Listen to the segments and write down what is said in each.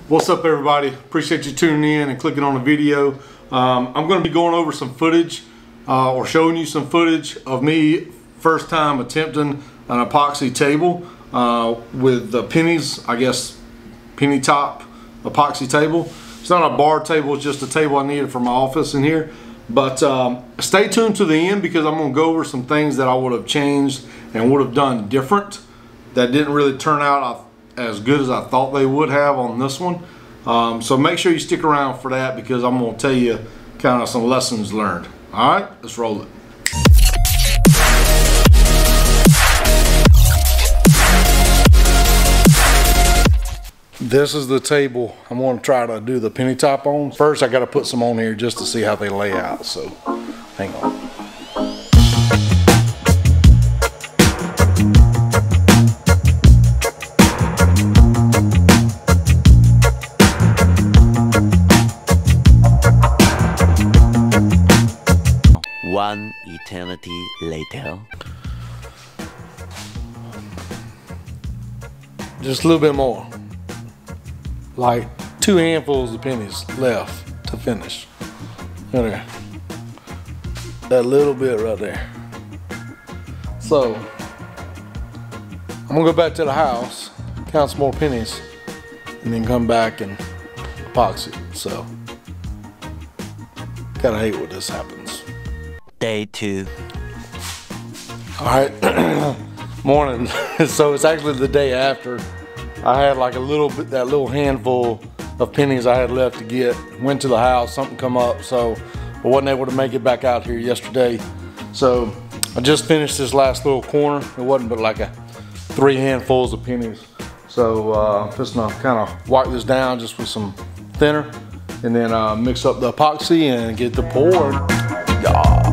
What's up, everybody? Appreciate you tuning in and clicking on the video. I'm going to be going over some footage or showing you some footage of me first time attempting an epoxy table with the pennies, I guess penny top epoxy table. It's not a bar table, it's just a table I needed for my office in here. But stay tuned to the end because I'm going to go over some things that I would have changed and would have done different that didn't really turn out as good as I thought they would have on this one. So make sure you stick around for that because I'm going to tell you kind of some lessons learned. Alright, let's roll it. This is the table I'm going to try to do the penny top on. First I got to put some on here just to see how they lay out, so hang on. One eternity later. Just a little bit more. Like 2 handfuls of pennies left to finish. Right there. That little bit right there. So I'm gonna go back to the house, count some more pennies, and then come back and epoxy. So gotta hate when this happens. Day 2. Alright, morning. So it's actually the day after. I had like a little bit, that little handful of pennies I had left to get. Went to the house, something come up, so I wasn't able to make it back out here yesterday. So I just finished this last little corner. It wasn't but like 3 handfuls of pennies. So I'm just gonna kind of wipe this down just with some thinner and then mix up the epoxy and get the pour. Yeah.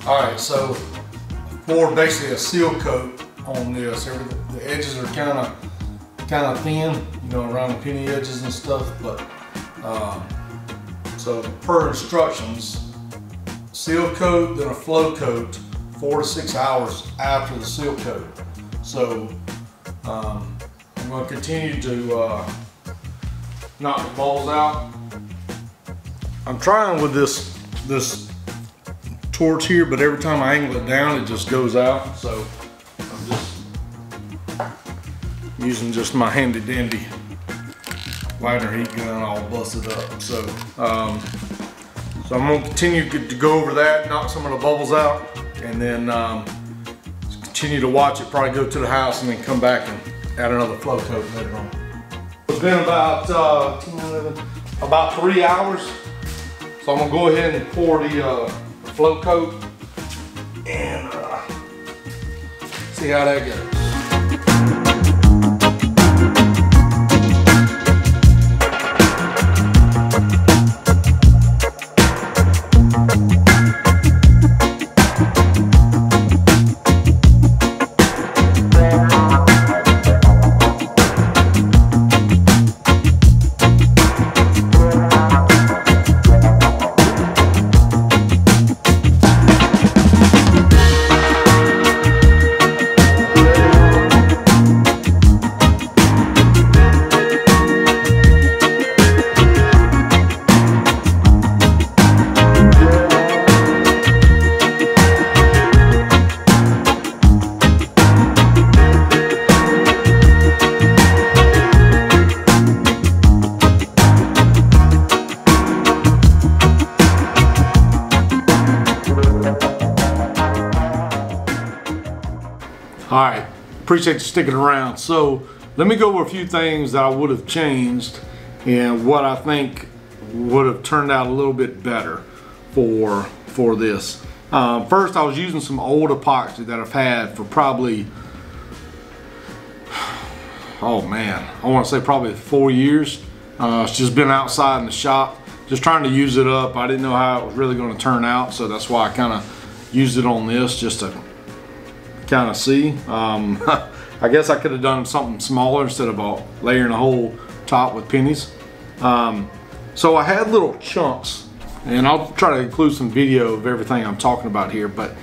Alright, so for basically a seal coat on this, the edges are kind of thin, you know, around the penny edges and stuff, but so per instructions, seal coat, then a flow coat 4 to 6 hours after the seal coat. So I'm going to continue to knock the balls out. I'm trying with this torch here, but every time I angle it down it just goes out, so I'm just using just my handy dandy lighter heat gun all busted up. So so I'm going to continue to go over that, knock some of the bubbles out, and then continue to watch it, probably go to the house and then come back and add another flow coat later on. It's been about 3 hours, so I'm going to go ahead and pour the flow coat and see how that goes. appreciate you sticking around. So let me go over a few things that I would have changed and what I think would have turned out a little bit better for this. First, I was using some old epoxy that I've had for probably, oh man, I want to say probably 4 years. It's just been outside in the shop, just trying to use it up. I didn't know how it was really going to turn out, so that's why I kind of used it on this just to kind of see. I guess I could have done something smaller instead of layering a whole top with pennies. So I had little chunks, and I'll try to include some video of everything I'm talking about here, but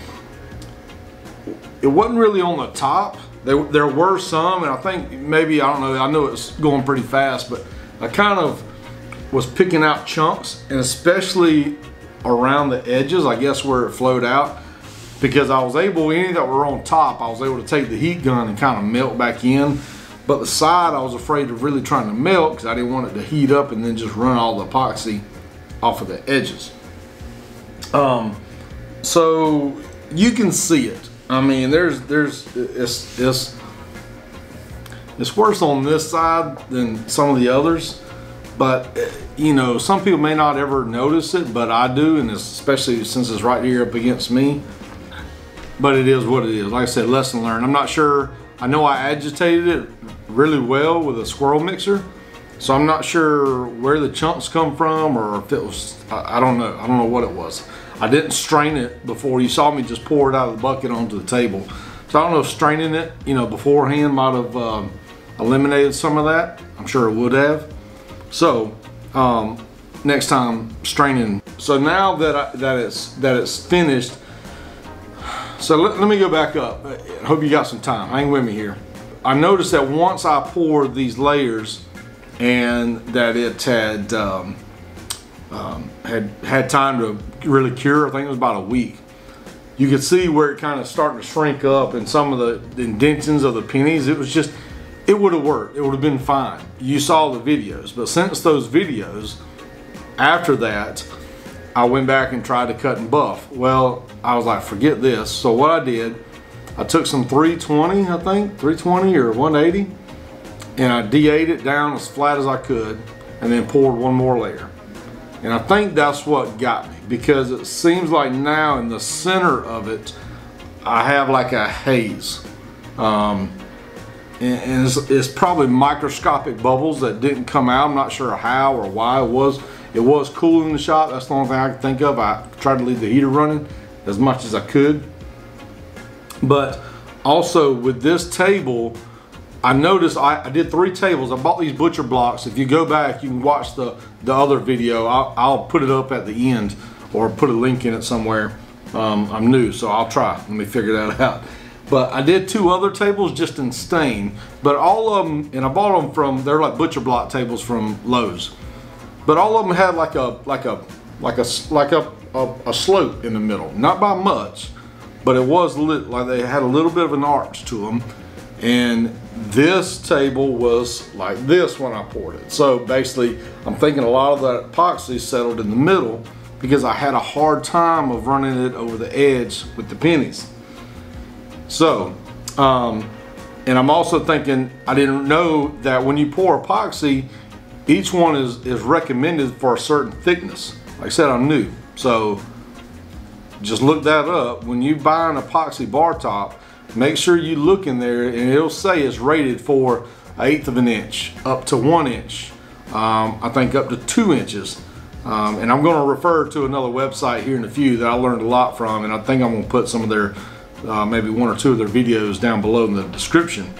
it wasn't really on the top. There were some, and I think maybe, I don't know, I know it's going pretty fast, but I kind of was picking out chunks, and especially around the edges, I guess where it flowed out, because I was able, any that were on top, I was able to take the heat gun and kind of melt back in. But the side, I was afraid of really trying to melt because I didn't want it to heat up and then just run all the epoxy off of the edges. So you can see it. I mean, it's worse on this side than some of the others. But you know, some people may not ever notice it, but I do, and especially since it's right here up against me. But it is what it is. Like I said, lesson learned. I'm not sure. I know I agitated it really well with a swirl mixer, so I'm not sure where the chunks come from, or if it was, I don't know. I don't know what it was. I didn't strain it before. You saw me just pour it out of the bucket onto the table. So I don't know if straining it, you know, beforehand might have eliminated some of that. I'm sure it would have. So next time, straining. So now that it's finished. So let me go back up. I hope you got some time. Hang with me here. I noticed that once I poured these layers and that it had time to really cure, I think it was about a week, you could see where it kind of starting to shrink up, and some of the indentions of the pennies, it was just, it would have worked. It would have been fine. You saw the videos, but since those videos, after that, I went back and tried to cut and buff. Well, I was like, forget this. So what I did, I took some 320, I think, 320 or 180, and I de-ate it down as flat as I could, and then poured one more layer. And I think that's what got me, because it seems like now in the center of it, I have like a haze. And it's probably microscopic bubbles that didn't come out. I'm not sure how or why it was. It was cool in the shop. That's the only thing I could think of. I tried to leave the heater running as much as I could. But also with this table, I noticed I did 3 tables. I bought these butcher blocks. If you go back, you can watch the other video. I'll put it up at the end or put a link in it somewhere. I'm new, so I'll try. Let me figure that out. But I did 2 other tables just in stain. But all of them, and I bought them from, they're like butcher block tables from Lowe's. But all of them had like a slope in the middle, not by much, but it was like they had a little bit of an arch to them. And this table was like this when I poured it. So basically, I'm thinking a lot of that epoxy settled in the middle because I had a hard time of running it over the edge with the pennies. So, and I'm also thinking, I didn't know that when you pour epoxy, each one is recommended for a certain thickness. Like I said, I'm new, so just look that up. When you buy an epoxy bar top, make sure you look in there, and it'll say it's rated for 1/8 of an inch up to 1 inch. I think up to 2 inches. And I'm going to refer to another website here in a few that I learned a lot from, and I think I'm going to put some of their maybe 1 or 2 of their videos down below in the description.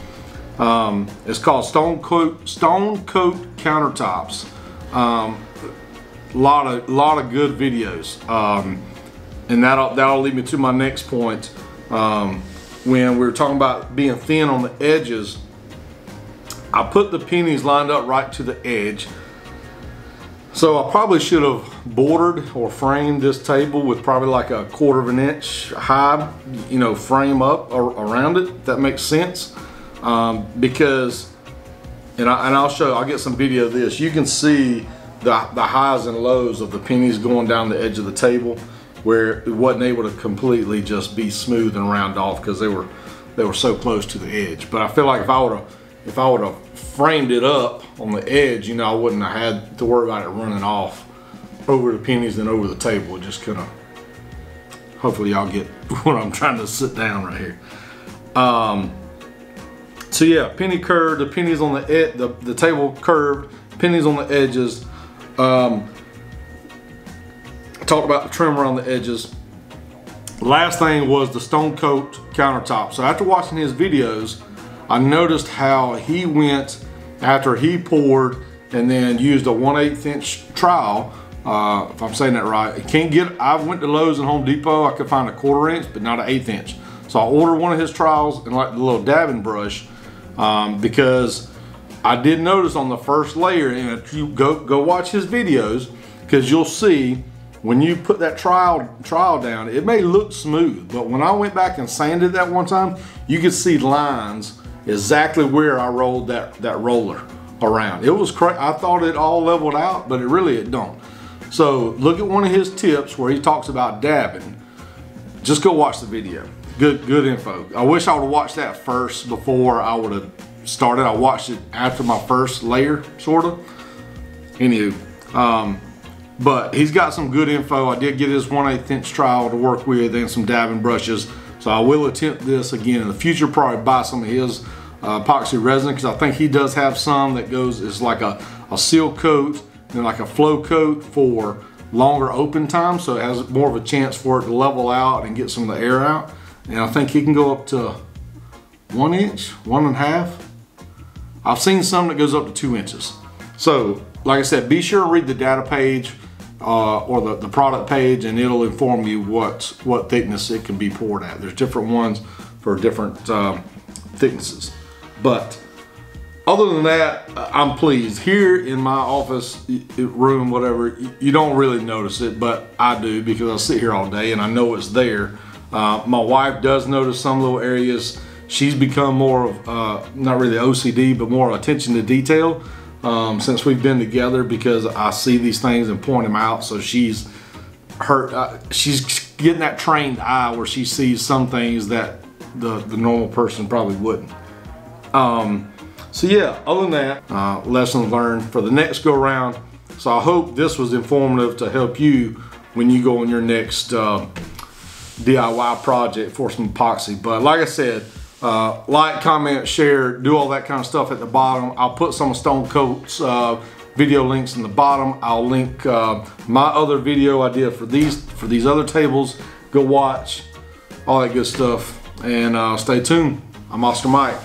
It's called Stone Coat Countertops. Lot of good videos, and that'll lead me to my next point. When we were talking about being thin on the edges, I put the pennies lined up right to the edge. So I probably should have bordered or framed this table with probably like a 1/4 of an inch high, you know, frame up around it, if that makes sense. Because, and I'll get some video of this. You can see the highs and lows of the pennies going down the edge of the table, where it wasn't able to completely just be smooth and round off because they they were so close to the edge. But I feel like if I would have framed it up on the edge, you know, I wouldn't have had to worry about it running off over the pennies and over the table. It just kind of, hopefully y'all get what I'm trying to sit down right here. So yeah, penny curved, the pennies on the edge, the table curved, pennies on the edges. I talked about the trim around the edges. Last thing was the stone coat countertop. So after watching his videos, I noticed how he went after he poured and then used a 1/8 inch trowel. If I'm saying that right, I went to Lowe's and Home Depot, I could find a 1/4 inch, but not an 1/8 inch. So I ordered one of his trowels and like the little dabbing brush, because I did notice on the first layer, and if you go watch his videos, because you'll see when you put that trowel down, it may look smooth, but when I went back and sanded that one time, you could see lines exactly where I rolled that roller around. It was crazy. I thought it all leveled out, but it don't. So look at one of his tips where he talks about dabbing. Just go watch the video. Good info. I wish I would have watched that first before I would have started. I watched it after my first layer, sort of. Anywho, but he's got some good info. I did get his 1/8 inch trowel to work with and some dabbing brushes. So I will attempt this again in the future, probably buy some of his epoxy resin, because I think he does have some that goes, it's like a seal coat and like a flow coat for longer open time, so it has more of a chance for it to level out and get some of the air out. And I think he can go up to 1 inch, 1.5. I've seen some that goes up to 2 inches. So like I said, be sure to read the data page or the product page, and it'll inform you what thickness it can be poured at. There's different ones for different thicknesses. But other than that, I'm pleased. Here in my office room, whatever, you don't really notice it, but I do, because I sit here all day and I know it's there. My wife does notice some little areas. She's become more of, not really OCD, but more attention to detail since we've been together, because I see these things and point them out. So she's getting that trained eye where she sees some things that the normal person probably wouldn't. So yeah, other than that, lessons learned for the next go around. So I hope this was informative to help you when you go on your next DIY project for some epoxy. But like I said, like, comment, share, do all that kind of stuff at the bottom. I'll put some of Stone Coat's video links in the bottom. I'll link my other video I did for these other tables. Go watch all that good stuff, and stay tuned. I'm Oscar Mike.